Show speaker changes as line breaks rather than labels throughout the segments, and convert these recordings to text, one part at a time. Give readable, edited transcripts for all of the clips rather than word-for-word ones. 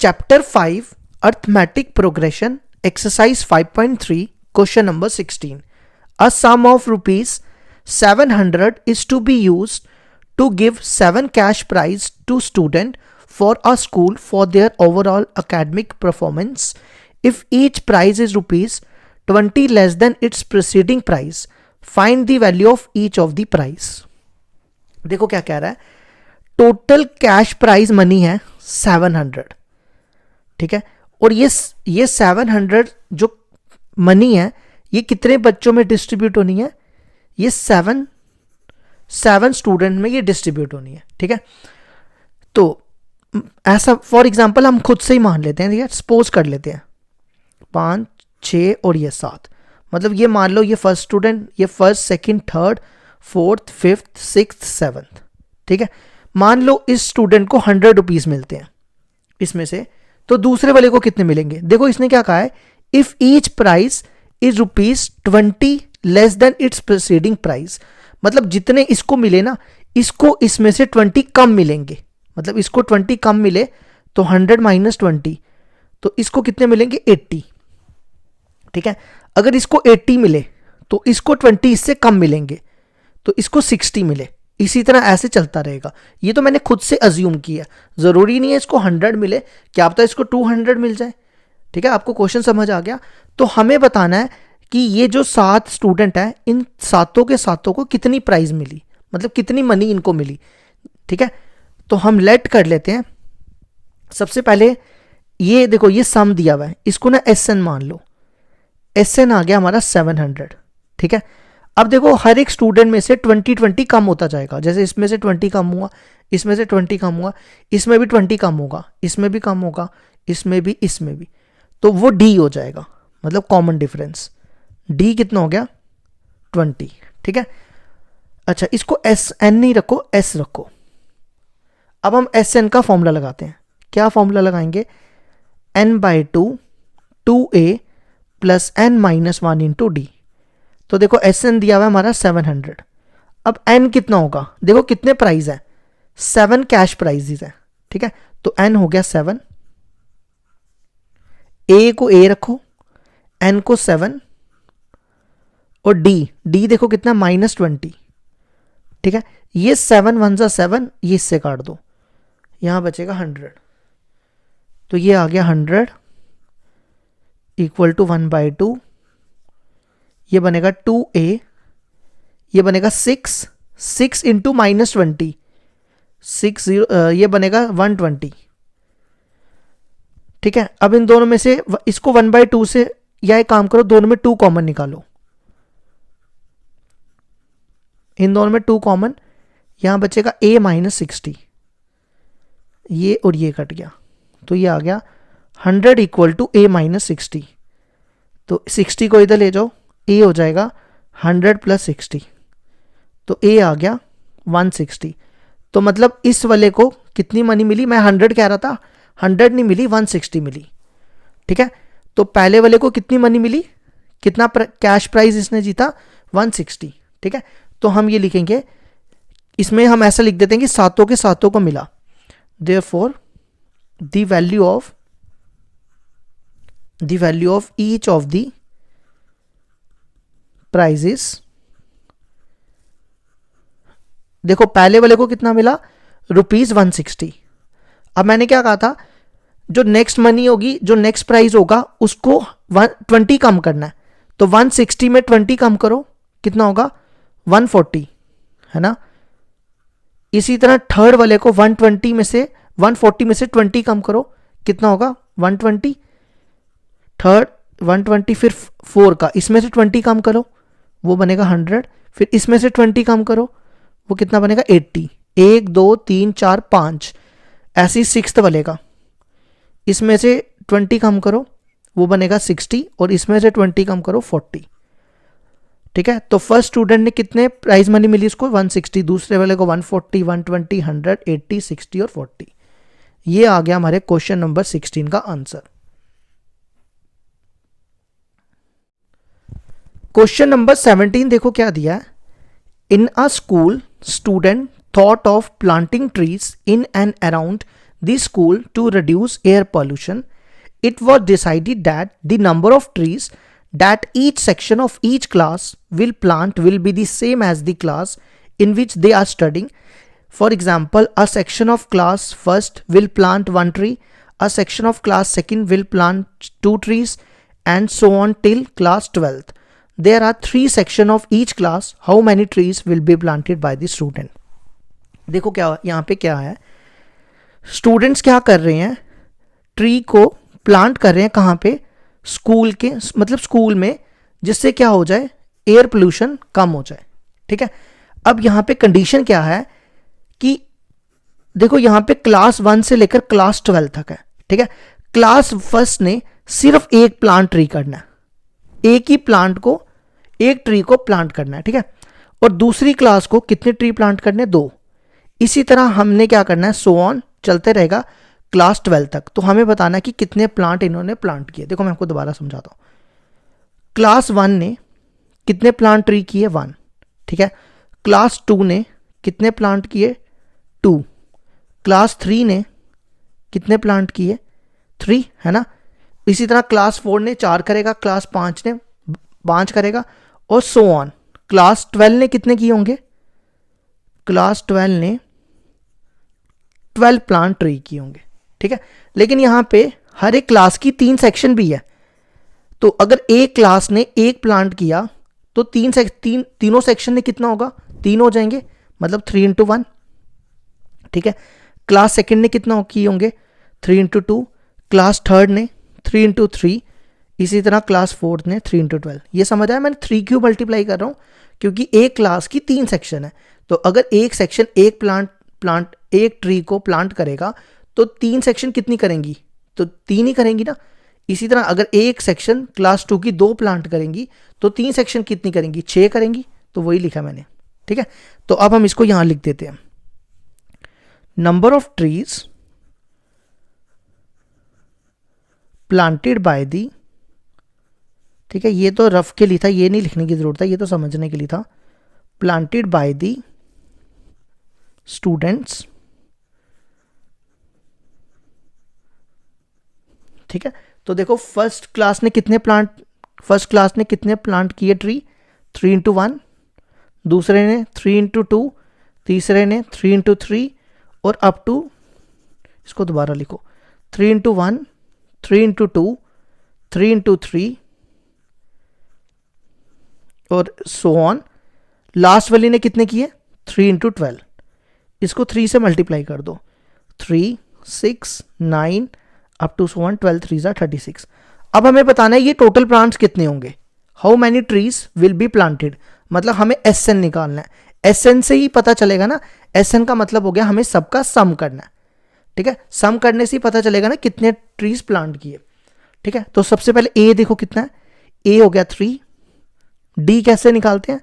Chapter 5 arithmetic progression exercise 5.3 question number 16. A sum of rupees 700 is to be used to give 7 cash prize to student for a school for their overall academic performance. If each prize is rupees 20 less than its preceding price, find the value of each of the prize. देखो क्या कह रहा है, total cash prize money है 700. ठीक है, और ये 700 जो मनी है ये कितने बच्चों में डिस्ट्रीब्यूट होनी है, ये 7 स्टूडेंट में ये डिस्ट्रीब्यूट होनी है. ठीक है, तो ऐसा फॉर एग्जांपल हम खुद से ही मान लेते हैं. ठीक है, सपोज कर लेते हैं 5, 6 और ये 7. मतलब ये मान लो ये फर्स्ट स्टूडेंट, ये first, second, third, fourth, fifth, sixth, seventh. ठीक है, मान लो इस स्टूडेंट को 100 रुपीज मिलते हैं इसमें से, तो दूसरे वाले को कितने मिलेंगे. देखो इसने क्या कहा है, if each price is rupees 20 less than it's preceding price. मतलब जितने इसको मिले ना, इसको इसमें से 20 कम मिलेंगे. मतलब इसको 20 कम मिले तो 100 माइनस 20, तो इसको कितने मिलेंगे 80. ठीक है, अगर इसको 80 मिले तो इसको 20 इससे कम मिलेंगे, तो इसको 60 मिले. इसी तरह ऐसे चलता रहेगा. ये तो मैंने खुद से अज्यूम किया, जरूरी नहीं है इसको 100 मिले, क्या पता इसको 200 मिल जाए. ठीक है, आपको क्वेश्चन समझ आ गया. तो हमें बताना है कि ये जो 7 स्टूडेंट हैं, इन सातों के सातों को कितनी प्राइज मिली, मतलब कितनी मनी इनको मिली. ठीक है, तो हम लेट कर लेते हैं. सबसे पहले ये देखो, ये सम दिया हुआ है, इसको ना SN मान लो. SN आ गया हमारा 700. ठीक है, अब देखो हर एक स्टूडेंट में से 20 कम होता जाएगा. जैसे इसमें से 20 कम हुआ, इसमें से 20 कम हुआ, इसमें भी 20 कम होगा, इसमें भी कम होगा, इसमें भी, इसमें भी. तो वो D हो जाएगा, मतलब कॉमन डिफरेंस. D कितना हो गया 20. ठीक है, अच्छा इसको SN नहीं रखो, S रखो. अब हम SN का फॉर्मूला लगाते हैं. क्या फॉर्मूला लगाएंगे, n/2 2a plus n-1 into D. तो देखो SN दिया हुआ है हमारा 700. अब N कितना होगा, देखो कितने प्राइज है, 7 कैश प्राइजेस है. ठीक है, तो N हो गया 7, A को A रखो, N को 7 और D देखो कितना -20. ठीक है, ये 7 1 जा 7, ये इससे काट दो, यहां बचेगा 100. तो ये आ गया 100 इक्वल टू 1/2. ये बनेगा 2a, ये बनेगा 6 इंटू -20, 6 ये बनेगा 120. ठीक है, अब इन दोनों में से इसको 1/2 से, या एक काम करो दोनों में 2 कॉमन निकालो. इन दोनों में 2 कॉमन, यहां बचेगा a -60. ये और ये कट गया, तो ये आ गया 100 इक्वल टू a -60. तो 60 को इधर ले जाओ, a हो जाएगा 100 प्लस 60, तो a आ गया 160. तो मतलब इस वाले को कितनी मनी मिली, मैं 100 कह रहा था, 100 नहीं मिली, 160 मिली. ठीक है, तो पहले वाले को कितनी मनी मिली, कितना कैश प्राइस इसने जीता, 160. ठीक है, तो हम ये लिखेंगे, इसमें हम ऐसा लिख देते हैं कि सातों के सातों को मिला. Therefore the value of each of the prices, देखो पहले वाले को कितना मिला, रुपीज 160. अब मैंने क्या कहा था, जो नेक्स्ट मनी होगी, जो नेक्स्ट प्राइस होगा, उसको 20 कम करना है. तो 160 में 20 कम करो, कितना होगा 140, है ना. इसी तरह थर्ड वाले को 140 में से 20 कम करो, कितना होगा 120. थर्ड 120, फिर 4 का इसमें से 20 कम करो, वो बनेगा 100. फिर इसमें से 20 कम करो, वो कितना बनेगा 80. 1 2 3 4 5, ऐसी सिक्स्थ वाले का इसमें से 20 कम करो, वो बनेगा 60, और इसमें से 20 कम करो 40. ठीक है, तो फर्स्ट स्टूडेंट ने कितने प्राइज मनी मिली इसको 160, दूसरे वाले को 140, 120, 100, 80, 60 और 40. ये आ गया हमारे क्वेश्चन नंबर 16 का आंसर. क्वेश्चन नंबर 17 देखो क्या दिया है. In a school student thought of planting trees in and around the school to reduce air pollution, it was decided that the number of trees that each section of each class will plant will be the same as the class in which they are studying. For example, a section of class first will plant 1 tree, a section of class second will plant 2 trees, and so on till class 12th. There are 3 sections of each class. How many trees will be planted by the student? देखो क्या यहाँ पे क्या है, students क्या कर रहे हैं, ट्री को प्लांट कर रहे हैं कहाँ पे, स्कूल के, मतलब स्कूल में, जिससे क्या हो जाए, एयर पोल्यूशन कम हो जाए. ठीक है. अब यहाँ पे कंडीशन क्या है कि देखो यहाँ पे क्लास 1 से लेकर क्लास 12 तक है. ठीक है. क्लास फर्स्ट ने सिर्फ एक प्लांट ट्री करना है, एक ही प्लांट को, एक ट्री को प्लांट करना है. ठीक है. और दूसरी क्लास को कितने ट्री प्लांट करने, 2. इसी तरह हमने क्या करना है, सो ऑन चलते रहेगा क्लास 12 तक. तो हमें बताना है कि कितने प्लांट इन्होंने प्लांट किए. देखो मैं आपको दोबारा समझाता हूँ. क्लास 1 ने कितने प्लांट ट्री किए, 1. ठीक है. क्लास 2 ने कितने प्लांट किए, 2. क्लास 3 ने कितने प्लांट किए, 3, है ना. इसी तरह क्लास 4 ने 4 करेगा, क्लास 5 ने 5 करेगा, और सो ऑन. क्लास 12 ने कितने किए होंगे, क्लास 12 ने 12 प्लांट ट्री किए होंगे. ठीक है. लेकिन यहाँ पे हर एक क्लास की 3 सेक्शन भी है. तो अगर एक क्लास ने एक प्लांट किया तो तीनों सेक्शन ने कितना होगा, 3 हो जाएंगे, मतलब 3 into 1. ठीक है. क्लास सेकंड ने कितना किए होंगे, 3 into 2. क्लास थर्ड ने 3 into 3. इसी तरह क्लास फोर्थ ने 3 into 12. ये समझ आया, मैंने 3 क्यों मल्टीप्लाई कर रहा हूँ, क्योंकि एक क्लास की 3 सेक्शन है. तो अगर एक सेक्शन एक प्लांट एक ट्री को प्लांट करेगा तो 3 सेक्शन कितनी करेंगी, तो 3 ही करेंगी ना. इसी तरह अगर एक सेक्शन क्लास 2 की 2 प्लांट करेंगी तो 3 सेक्शन कितनी करेंगी, 6 करेंगी. तो वही लिखा मैंने. ठीक है. तो अब हम इसको यहां लिख देते हैं, number of trees planted by the. ठीक है. ये तो रफ के लिए था, ये नहीं लिखने की जरूरत है, ये तो समझने के लिए था. Planted by the students. ठीक है. तो देखो फर्स्ट क्लास ने कितने प्लांट किए ट्री, 3 into 1. दूसरे ने 3 into 2. तीसरे ने 3 into 3. और अप टू, इसको दोबारा लिखो, 3 into 1, 3 into 2, 3 into 3 और सो ऑन. लास्ट वाली ने कितने किए, 3 into 12. इसको 3 से मल्टीप्लाई कर दो, 3, 6, 9 अप टू सो ऑन, 12 3 36. अब हमें बताना है ये टोटल प्लांट्स कितने होंगे, how many trees will be planted. मतलब हमें SN निकालना है. SN से ही पता चलेगा ना, SN का मतलब हो गया हमें सबका सम करना है. ठीक है. सम करने से ही पता चलेगा ना कितने ट्रीज प्लांट किए. ठीक है. तो सबसे पहले A देखो कितना है, A हो गया 3. D कैसे निकालते हैं,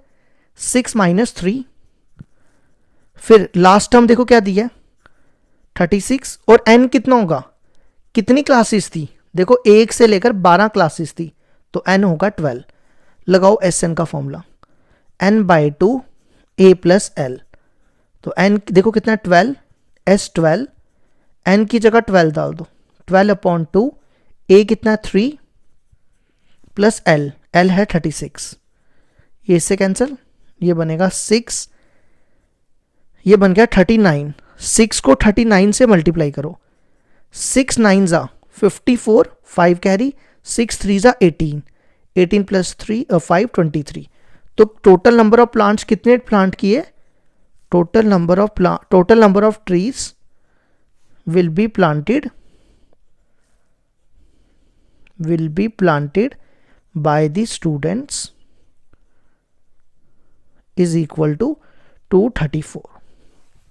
6 - 3. फिर लास्ट टर्म देखो क्या दिया है, 36. और N कितना होगा, कितनी क्लासेस थी, देखो 1 से लेकर 12 क्लासेस थी, तो N होगा 12. लगाओ SN का फॉर्मूला, N/2 A + L. तो N देखो कितना, 12, S 12. N की जगह 12 डाल दो, 12/2. A कितना, 3 प्लस L है 36. ये इससे कैंसिल, ये बनेगा 6, ये बन गया 39. 6 को 39 से मल्टीप्लाई करो, 6 9 54, 5 कैरी, 6 3 18, 18 + 3 5 23. तो टोटल नंबर ऑफ प्लांट्स कितने प्लांट किए, total number of trees will be planted by the students is equal to 234.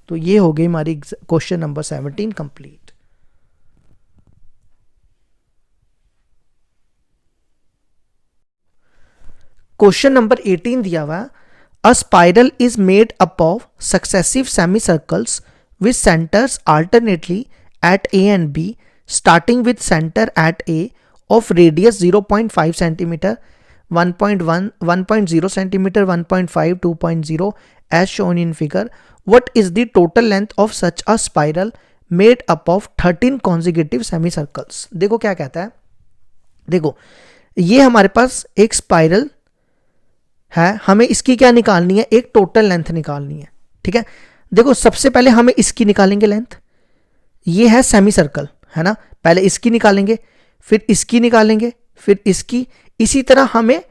तो ये हो गई हमारी question number 17 complete. Question number 18 दिया हुआ है, अ spiral is made up of successive semi circles with centers alternately at A and B, starting with center at A of radius 0.5 cm, 1.1, 1.0 cm, 1.5, 2.0 as shown in figure. What is the total length of such a spiral made up of 13 consecutive semi circles. देखो क्या कहता है, देखो ये हमारे पास एक spiral है, हमें इसकी क्या निकालनी है, एक टोटल लेंथ निकालनी है। ठीक है, देखो सबसे पहले हमें इसकी निकालेंगे लेंथ, ये है सेमी सर्कल है ना, पहले इसकी निकालेंगे, फिर इसकी निकालेंगे, फिर इसकी। इसी तरह हमें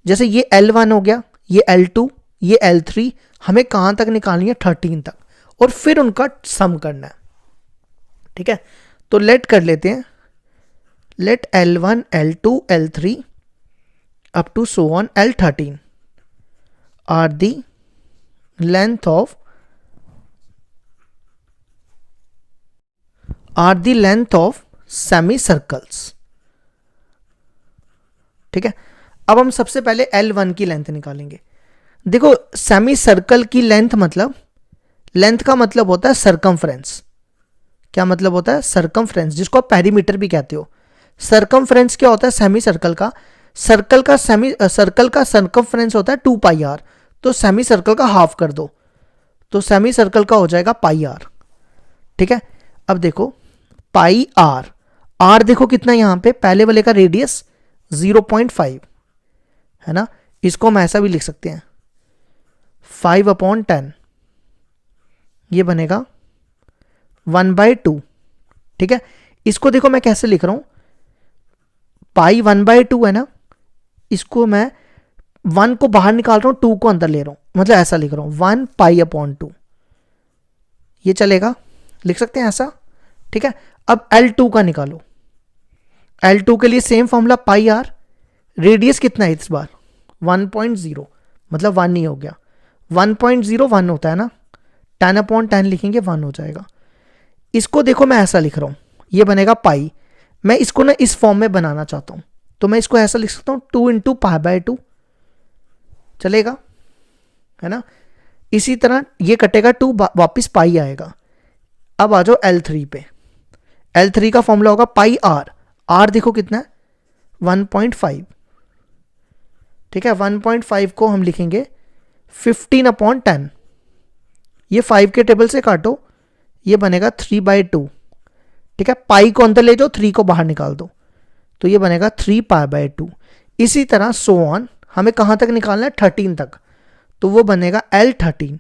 जैसे ये L1 हो गया, ये L2, ये L3, हमें कहां तक निकालनी है, 13 तक, और फिर उनका सम करना है। ठीक है, तो लेट कर लेते हैं, late L1, L2, L3 up to so on L13 are the length of semicircles। ठीक है, अब हम सबसे पहले L1 की लेंथ निकालेंगे। देखो सेमी सर्कल की लेंथ मतलब, लेंथ का मतलब होता है सरकमफ्रेंस। क्या मतलब होता है, सरकमफ्रेंस, जिसको आप पेरीमीटर भी कहते हो। सरकमफ्रेंस क्या होता है सेमी सर्कल का, सर्कल का सरकमफ्रेंस होता है 2πr, तो सेमी सर्कल का हाफ कर दो, तो सेमी सर्कल का हो जाएगा πr। ठीक है, अब देखो पाई आर, आर देखो कितना, यहां पे पहले वाले का रेडियस 0.5 है ना, इसको हम ऐसा भी लिख सकते हैं 5/10, ये बनेगा 1/2। ठीक है, इसको देखो मैं कैसे लिख रहा हूं, पाई 1/2 है ना, इसको मैं 1 को बाहर निकाल रहा हूं, 2 को अंदर ले रहा हूं, मतलब ऐसा लिख रहा हूं 1π/2, ये चलेगा, लिख सकते हैं ऐसा। ठीक है, अब L2 का निकालो, L2 के लिए सेम फॉर्मूला πr, रेडियस कितना है इस बार 1.0, मतलब 1 ही हो गया, 1.0 1 होता है ना, 10/10 लिखेंगे 1 हो जाएगा। इसको देखो मैं ऐसा लिख रहा हूं, ये बनेगा पाई, मैं इसको ना इस फॉर्म में बनाना चाहता हूं, तो मैं इसको ऐसा लिख सकता हूं 2 × π/2, चलेगा है ना। इसी तरह ये कटेगा 2, वापिस पाई आएगा। अब आ जाओ L3 पे, L3 का फॉर्मूला होगा पाई आर, आर देखो कितना है 1.5। ठीक है, 1.5 को हम लिखेंगे 15/10, ये 5 के टेबल से काटो, ये बनेगा 3/2। ठीक है, पाई को अंदर ले जाओ, 3 को बाहर निकाल दो, तो ये बनेगा 3π/2। इसी तरह सो ऑन, हमें कहां तक निकालना है 13 तक, तो वो बनेगा L13।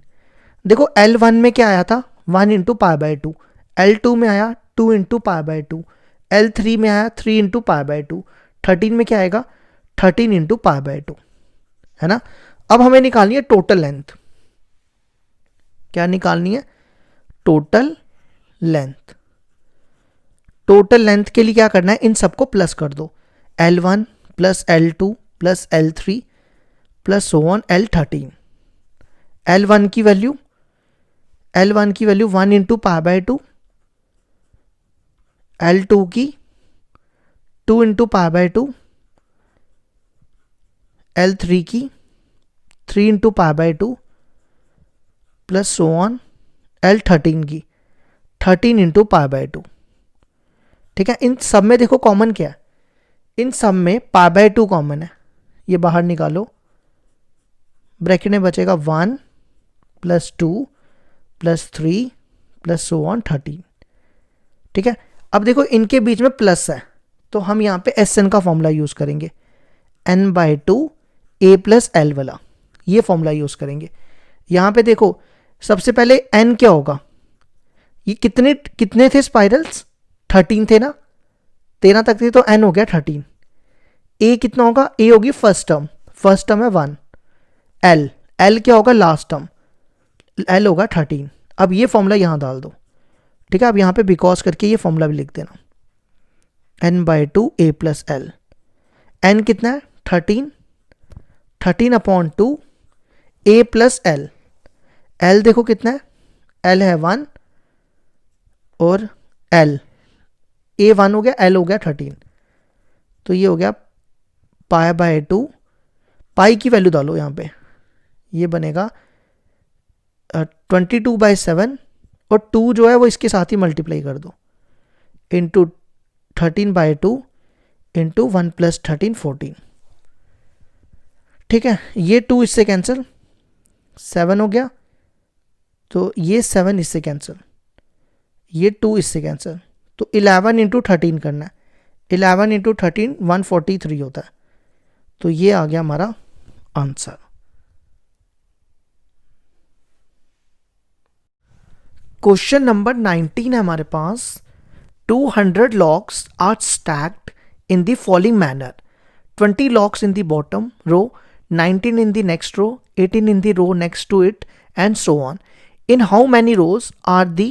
देखो L1 में क्या आया था 1 × π/2, L2 में आया 2 × π/2, L3 में आया 3 × π/2, 13 में क्या आएगा 13 × π/2 है ना। अब हमें निकालनी है टोटल लेंथ, क्या निकालनी है, टोटल लेंथ। टोटल लेंथ के लिए क्या करना है, इन सबको प्लस कर दो, L1 + L2 + L3 + so on L13। L1 की वैल्यू 1 × π/2, L2 की 2 × π/2, L3 की 3 × π/2 + so on L13 की 13 × π/2। ठीक है, इन सब में देखो कॉमन क्या है, इन सब में π/2 कॉमन है, ये बाहर निकालो, ब्रैकेट में बचेगा 1 + 2 + 3 + so on 13। ठीक है, अब देखो इनके बीच में प्लस है, तो हम यहाँ पे SN का फॉर्मूला यूज करेंगे, n/2 a + l वाला, ये फॉर्मूला यूज करेंगे। यहाँ पे देखो सबसे पहले n क्या होगा, ये कितने थे स्पाइरल्स, 13 थे ना, 13 तक थे, तो n हो गया 13। a कितना होगा, a होगी फर्स्ट टर्म है 1, l क्या होगा लास्ट टर्म, l होगा 13। अब ये फॉर्मूला यहाँ डाल दो। ठीक है, अब यहाँ पे बिकॉज करके ये फॉर्मूला भी लिख देना, n/2 a + l, n कितना है 13, 13/2 a + l, l देखो कितना है, l है 1 और l, a 1 हो गया, l हो गया 13, तो ये हो गया π/2, पाई की वैल्यू डालो यहाँ पे, ये बनेगा 22/7, और 2 जो है वो इसके साथ ही मल्टीप्लाई कर दो, इंटू 13/2 इंटू 1 + 13 14। ठीक है, ये 2 इससे कैंसिल, 7 हो गया, तो ये 7 इससे कैंसिल, ये 2 इससे कैंसिल, तो 11 इंटू 13 करना है, 11 इंटू 13 143 होता है। तो ये आ गया हमारा आंसर। क्वेश्चन नंबर 19 है हमारे पास। 200 logs are stacked in the following manner: 20 logs in the bottom row, 19 in the next row, 18 in the row next to it, and so on. In how many rows are the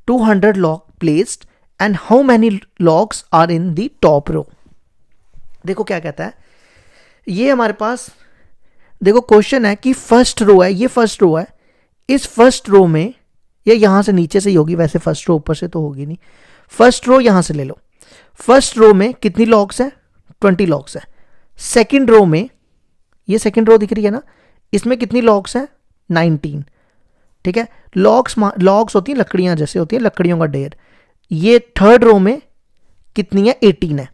200 log placed and how many logs are in the top row? देखो क्या कहता है, ये हमारे पास देखो question है कि first row है, ये फर्स्ट रो है, इस फर्स्ट रो में ये यहां से नीचे से ही होगी, वैसे फर्स्ट रो ऊपर से तो होगी नहीं, फर्स्ट रो यहां से ले लो। फर्स्ट रो में कितनी लॉग्स है? 20 लॉग्स है। सेकंड रो में, ये सेकंड रो दिख रही है ना, इसमें कितनी लॉग्स है? 19। ठीक है, लॉग्स होती हैं लकड़ियां, जैसे होती है लकड़ियों का ढेर। ये थर्ड रो में कितनी है? 18 है।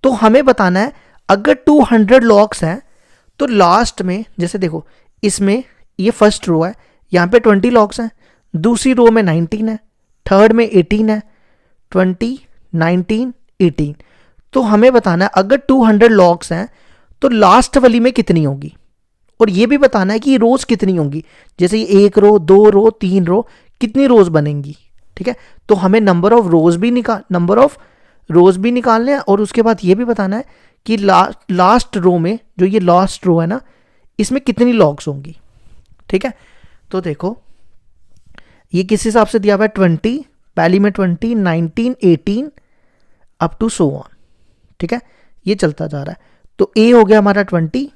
तो हमें बताना है अगर 200 लॉग्स हैं तो लास्ट में, जैसे देखो इसमें ये फर्स्ट रो है, यहाँ पे 20 लॉग्स हैं, दूसरी रो में 19 है, थर्ड में 18 है, 20 19 18। तो हमें बताना है अगर 200 लॉग्स हैं तो लास्ट वाली में कितनी होगी, और ये भी बताना है कि रोज कितनी होंगी, जैसे ये 1 रो 2 रो 3 रो, कितनी रोज बनेंगी। ठीक है, तो हमें नंबर ऑफ रोज भी निकालने हैं, और उसके बाद ये भी बताना है कि लास्ट रो में, जो ये लास्ट रो है ना, इसमें कितनी लॉग्स होंगी। ठीक है, तो देखो ये किस हिसाब से दिया हुआ है? 20, पहली में 20, 19 18 अप टू सो ऑन। ठीक है, ये चलता जा रहा है। तो ए हो गया हमारा 20।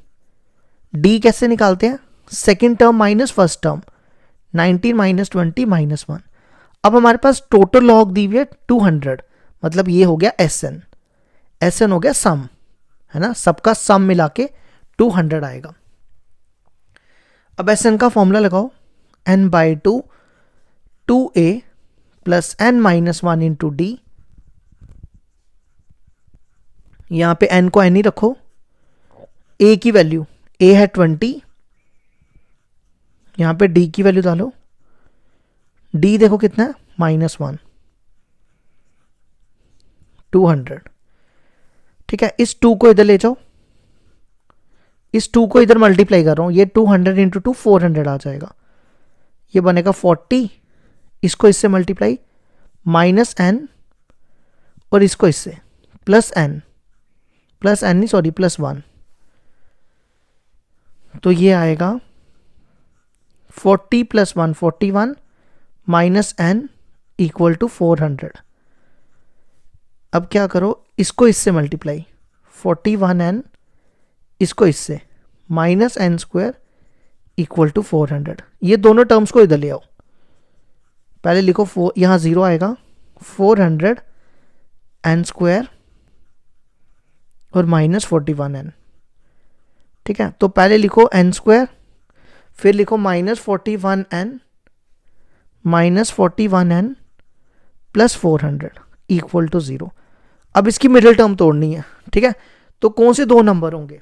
डी कैसे निकालते हैं? Second term minus first term, 19 minus 20 minus 1। अब हमारे पास टोटल लॉग दी हुई है 200, मतलब ये हो गया एसएन। एसएन हो गया सम, है ना, सबका सम मिला के 200 आएगा। अब एसएन का फॉर्मूला लगाओ, n by 2 2a plus n minus 1 into D. यहां पे n को n ही रखो, a की वैल्यू, a है 20, यहां पे d की वैल्यू डालो, d देखो कितना है? -1, 200। ठीक है, इस 2 को इधर ले जाओ, इस 2 को इधर मल्टीप्लाई कर रहा हूं, ये 200 इंटू 2 400 आ जाएगा, ये बनेगा 40, इसको इससे मल्टीप्लाई, माइनस n, और इसको इससे प्लस n नहीं सॉरी प्लस 1, तो ये आएगा 40 plus 1 41 minus n equal to 400। अब क्या करो, इसको इससे मल्टीप्लाई, 41n, इसको इससे minus n square equal to 400। ये दोनों टर्म्स को इधर ले आओ, पहले लिखो यहाँ 0 आएगा, 400 n स्क्वायर और माइनस 41n। ठीक है, तो पहले लिखो n स्क्वायर, फिर लिखो -41n प्लस 400 इक्वल टू 0। अब इसकी मिडिल टर्म तोड़नी है। ठीक है, तो कौन से दो नंबर होंगे?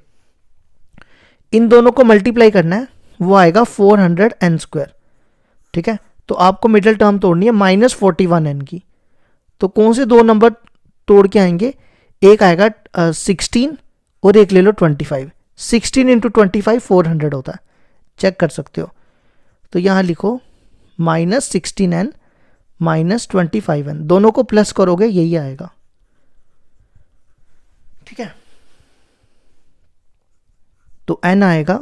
इन दोनों को मल्टीप्लाई करना है, वो आएगा 400 n स्क्वायर। ठीक है, तो आपको मिडिल टर्म तोड़नी है -41n की। तो कौन से दो नंबर तोड़ के आएंगे? एक आएगा 16 और एक ले लो 25। 16 इंटू 25 400 होता है, चेक कर सकते हो। तो यहाँ लिखो -16n -25n, दोनों को प्लस करोगे यही आएगा। ठीक है, तो n आएगा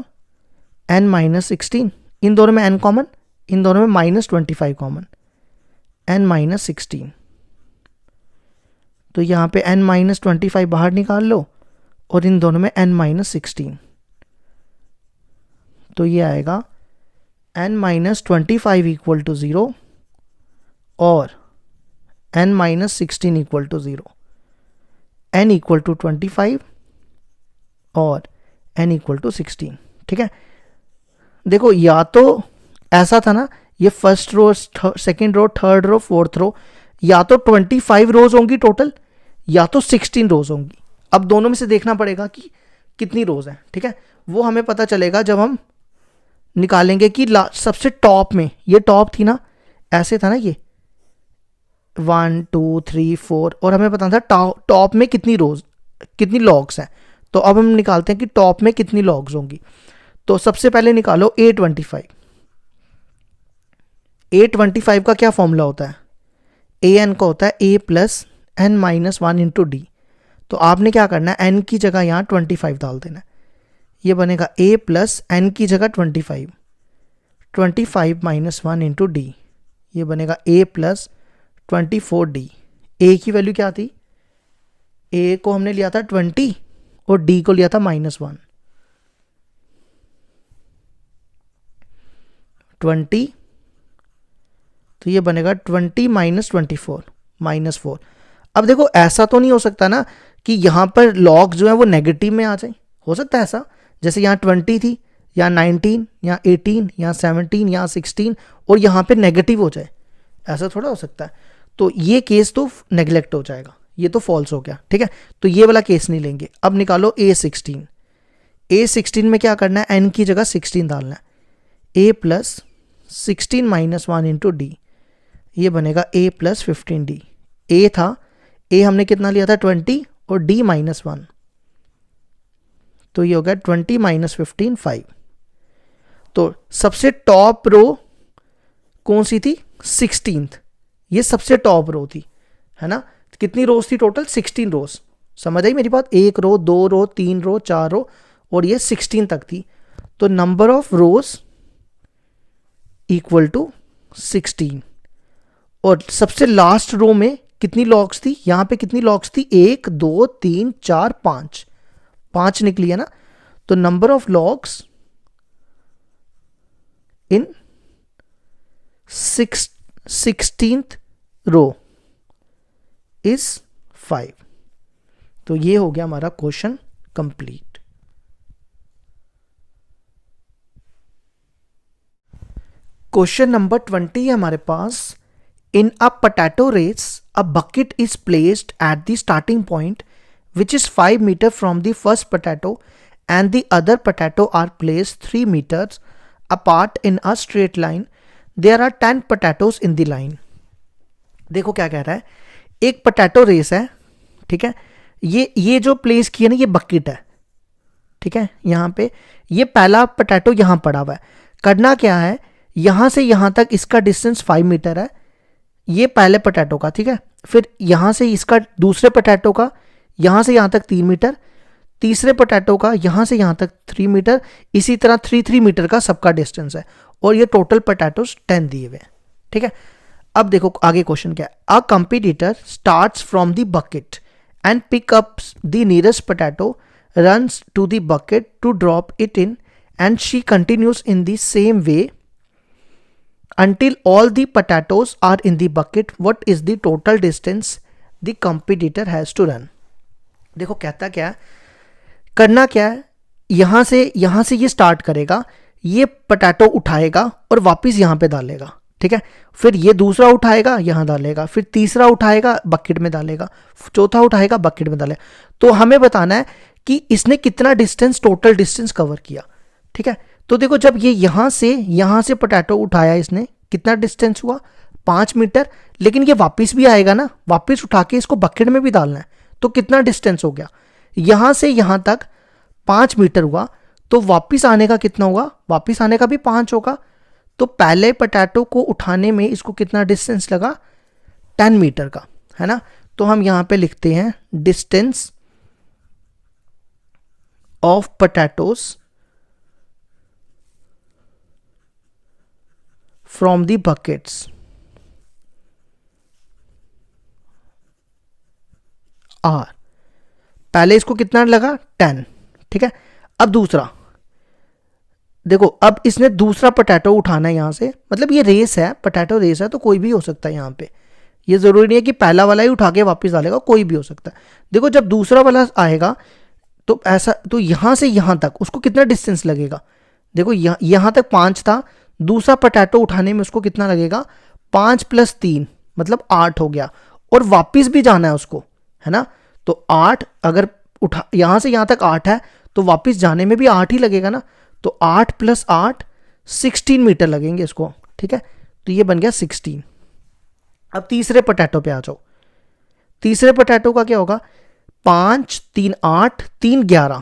n -16, इन दोनों में n कॉमन, इन दोनों में -25 कॉमन, n -16। तो यहाँ पे n -25 बाहर निकाल लो और इन दोनों में n -16, तो ये आएगा n -25 इक्वल टू 0 और n -16 equal to 0, n equal to 25 और n इक्वल टू 16। ठीक है, देखो या तो ऐसा था ना, ये first row second row third row fourth row, या तो 25 रोज होंगी टोटल या तो 16 रोज होंगी। अब दोनों में से देखना पड़ेगा कि कितनी रोज हैं। ठीक है, वो हमें पता चलेगा जब हम निकालेंगे कि सबसे टॉप में, ये टॉप थी ना, ऐसे था ना, 1 2 3 4 और हमें पता था टॉप में कितनी रोज कितनी लॉग्स हैं। तो अब हम निकालते हैं कि टॉप में कितनी लॉग्स होंगी। तो सबसे पहले निकालो A25। A25 का क्या फॉर्मूला होता है? an का होता है a plus n minus 1 into d. तो आपने क्या करना है, n की जगह यहाँ 25 डाल देना है। ये बनेगा a प्लस एन की जगह 25 माइनस 1 इंटू डी। ये बनेगा a प्लस 24d। a की वैल्यू क्या थी? a को हमने लिया था 20 और d को लिया था -1। 20 तो ये बनेगा 20 माइनस 24 -4। अब देखो ऐसा तो नहीं हो सकता ना कि यहाँ पर लॉग जो है वो नेगेटिव में आ जाए। हो सकता है ऐसा, जैसे यहाँ 20 थी, यहाँ 19, यहाँ 18, यहाँ 17, यहाँ 16 और यहाँ पे नेगेटिव हो जाए। ऐसा थोड़ा हो सकता है। तो ये केस तो नेग्लेक्ट हो जाएगा, ये तो फॉल्स हो गया। ठीक है, तो ये वाला केस नहीं लेंगे। अब निकालो A16। A16 में क्या करना है, n की जगह 16 डालना है। a plus 16 minus 1 into D. ये बनेगा a प्लस 15d। a था, a हमने कितना लिया था 20 और d -1। तो ये हो गया 20 माइनस 15 5। तो सबसे टॉप रो कौन सी थी? 16th। ये सबसे टॉप रो थी, है ना। कितनी रोज थी टोटल? 16 रोज। समझ आई मेरी बात? 1 रो, 2 रो, 3 रो, 4 रो और ये 16 तक थी। तो number of rows equal to 16। और सबसे लास्ट रो में कितनी लॉग्स थी? यहां पे कितनी लॉग्स थी? 1 2 3 4 5, 5 निकली है ना। तो number of logs in 16th row is 5। तो ये हो गया हमारा क्वेश्चन कंप्लीट। क्वेश्चन नंबर 20 है हमारे पास। In a potato race, a bucket is placed at the starting point, which is 5 meters from the first potato, and the other potato are placed 3 meters apart in a straight line. There are 10 potatoes in the line. देखो क्या कह रहा है, एक potato race है। ठीक है, ये जो प्लेस की है ना, ये बकेट है। ठीक है, यहाँ पे ये पहला पोटैटो यहाँ पड़ा हुआ है। करना क्या है, यहाँ से यहाँ तक इसका डिस्टेंस 5 मीटर है, ये पहले पोटैटो का। ठीक है, फिर यहाँ से इसका दूसरे पोटैटो का यहाँ से यहाँ तक 3 मीटर, तीसरे पोटैटो का यहाँ से यहाँ तक 3 मीटर, इसी तरह 3 मीटर का सबका डिस्टेंस है। और ये टोटल पोटैटोस 10 दिए हुए हैं। ठीक है, अब देखो आगे क्वेश्चन क्या है। A competitor starts from the bucket and pick up the nearest potato, runs to the bucket to drop it in, and she continues in the same way until all the potatoes are in the bucket. What is the total distance the competitor has to run? देखो कहता क्या है, करना क्या है, यहां से ये स्टार्ट करेगा, ये पोटैटो उठाएगा और वापस यहां पे डालेगा। ठीक है, फिर ये दूसरा उठाएगा यहां डालेगा, फिर तीसरा उठाएगा बकेट में डालेगा, चौथा उठाएगा बकेट में डालेगा। तो हमें बताना है कि इसने कितना डिस्टेंस, टोटल डिस्टेंस कवर किया। ठीक है, तो देखो जब ये यहां से पोटैटो उठाया, इसने कितना डिस्टेंस हुआ? 5 मीटर। लेकिन ये वापस भी आएगा ना, वापस उठा के इसको बकेट में भी डालना है। तो कितना डिस्टेंस हो गया? यहां से यहां तक 5 मीटर हुआ, तो वापस आने का कितना होगा? वापस आने का भी 5 होगा। तो पहले पोटैटो को उठाने में इसको कितना डिस्टेंस लगा? 10 मीटर का, है ना। तो हम यहां पे लिखते हैं distance of potatoes from the buckets are, पहले इसको कितना लगा? 10। ठीक है, अब दूसरा देखो, अब इसने दूसरा पोटैटो उठाना है यहां से, मतलब ये रेस है, पोटैटो रेस है, तो कोई भी हो सकता है। यहां पे ये जरूरी नहीं है कि पहला वाला ही उठा के वापस डालेगा, कोई भी हो सकता है। देखो जब दूसरा वाला आएगा तो ऐसा, तो यहां से यहां तक उसको कितना डिस्टेंस लगेगा? देखो यहां तक 5 था, दूसरा पोटैटो उठाने में उसको कितना लगेगा? 5 + 3 मतलब 8 हो गया। और वापस भी जाना है उसको, है ना। तो 8 अगर उठा, यहां से यहां तक 8 है, तो वापस जाने में भी 8 ही लगेगा ना। तो 8 + 8 16 मीटर लगेंगे इसको। ठीक है, तो ये बन गया 16। अब तीसरे पोटैटो पे आ जाओ। तीसरे पोटैटो का क्या होगा, 5 3 8 3 11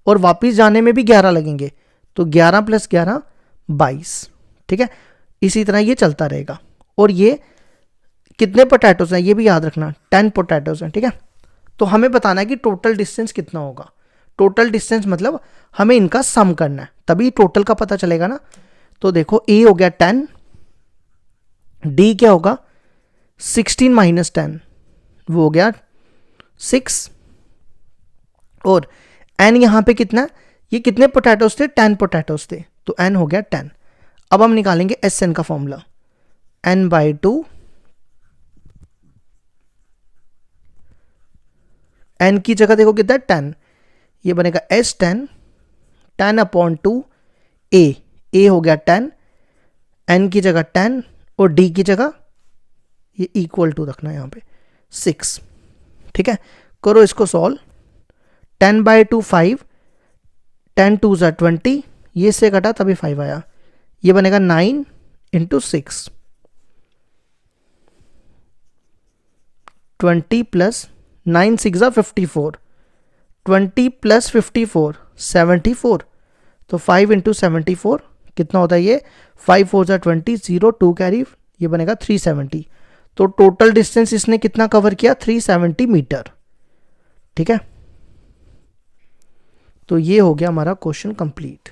और वापस जाने में भी 11 लगेंगे, तो 11 + 11 22। ठीक है, इसी तरह ये चलता रहेगा। और ये कितने पोटैटोज हैं ये भी याद रखना, 10 पोटैटोज हैं। ठीक है, तो हमें बताना है कि टोटल डिस्टेंस कितना होगा। टोटल डिस्टेंस मतलब हमें इनका सम करना है, तभी टोटल का पता चलेगा ना। तो देखो ए हो गया 10, डी क्या होगा 16 - 10 वो हो गया 6, और एन यहां पे कितना, ये कितने पोटैटोज थे, 10 पोटैटोज थे, तो एन हो गया 10। अब हम निकालेंगे एस एन का फॉर्मूला, n/2, एन की जगह देखो कितना 10, ये बनेगा S10, 10/2 ए हो गया 10, एन की जगह 10 और डी की जगह ये = रखना है यहाँ पे 6। ठीक है, करो इसको सॉल्व। 10/2 5, 10 2 = 20, ये से कटा तभी 5 आया, ये बनेगा 9 × 6, 20 + 9 6 = 54, 20 + 54 74, तो 5 × 74 कितना होता है ये, 5 4 = 20, 0 2 कैरी, ये बनेगा 370। तो टोटल डिस्टेंस इसने कितना कवर किया, 370 मीटर। ठीक है, तो ये हो गया हमारा क्वेश्चन कंप्लीट।